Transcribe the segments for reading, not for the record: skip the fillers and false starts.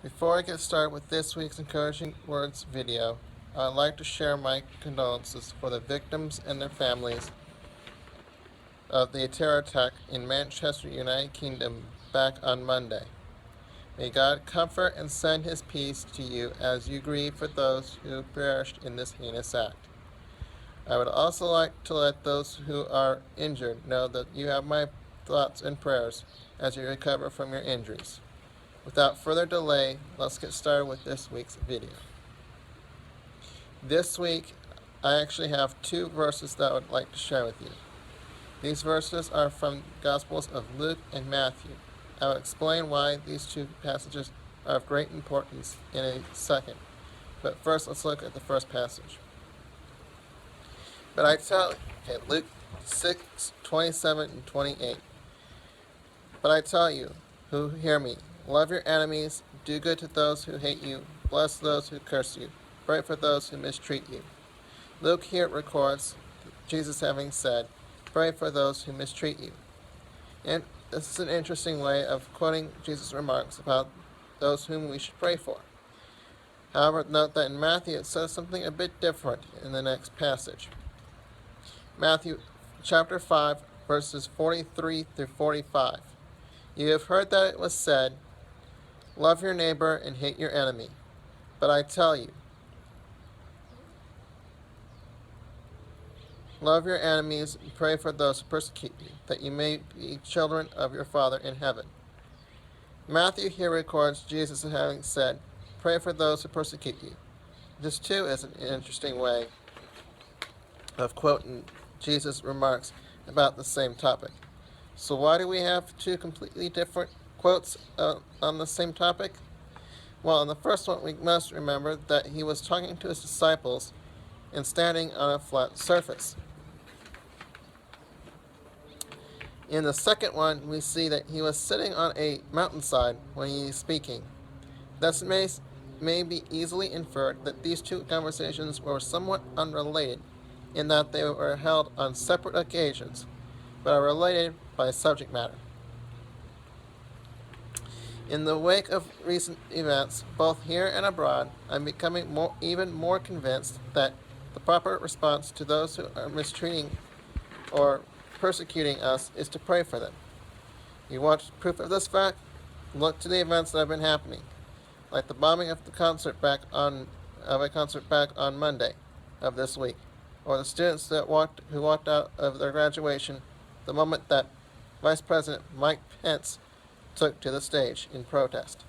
Before I get started with this week's Encouraging Words video, I'd like to share my condolences for the victims and their families of the terror attack in Manchester, United Kingdom back on Monday. May God comfort and send His peace to you as you grieve for those who perished in this heinous act. I would also like to let those who are injured know that you have my thoughts and prayers as you recover from your injuries. Without further delay, let's get started with this week's video. This week, I actually have two verses that I would like to share with you. These verses are from the Gospels of Luke and Matthew. I will explain why these two passages are of great importance in a second. But first, let's look at the first passage. Luke 6:27 and 28. But I tell you, who hear me, love your enemies, do good to those who hate you, bless those who curse you, pray for those who mistreat you. Luke here records Jesus having said, pray for those who mistreat you. And this is an interesting way of quoting Jesus' remarks about those whom we should pray for. However, note that in Matthew it says something a bit different in the next passage. Matthew chapter 5, verses 43 through 45. You have heard that it was said, love your neighbor and hate your enemy. But I tell you, love your enemies and pray for those who persecute you, that you may be children of your Father in heaven. Matthew here records Jesus having said, pray for those who persecute you. This too is an interesting way of quoting Jesus' remarks about the same topic. So why do we have two completely different quotes on the same topic? Well, in the first one, we must remember that he was talking to his disciples and standing on a flat surface. In the second one, we see that he was sitting on a mountainside when he is speaking. Thus may be easily inferred that these two conversations were somewhat unrelated in that they were held on separate occasions, but are related by subject matter. In the wake of recent events, both here and abroad, I'm becoming even more convinced that the proper response to those who are mistreating or persecuting us is to pray for them. You want proof of this fact? Look to the events that have been happening, like the bombing of a concert back on Monday of this week, or the students who walked out of their graduation the moment that Vice President Mike Pence took to the stage in protest.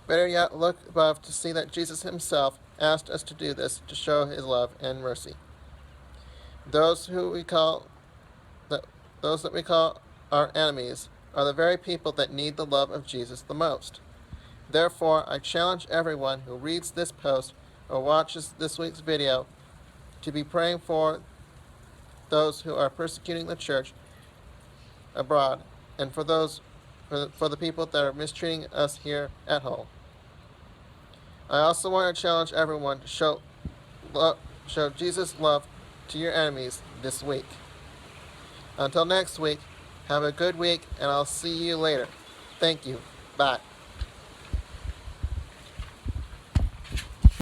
Better yet, look above to see that Jesus himself asked us to do this to show his love and mercy. Those that we call our enemies are the very people that need the love of Jesus the most. Therefore, I challenge everyone who reads this post or watches this week's video to be praying for those who are persecuting the church abroad and for the people that are mistreating us here at home. I also want to challenge everyone to show Jesus' love to your enemies this week. Until next week, have a good week, and I'll see you later. Thank you. Bye.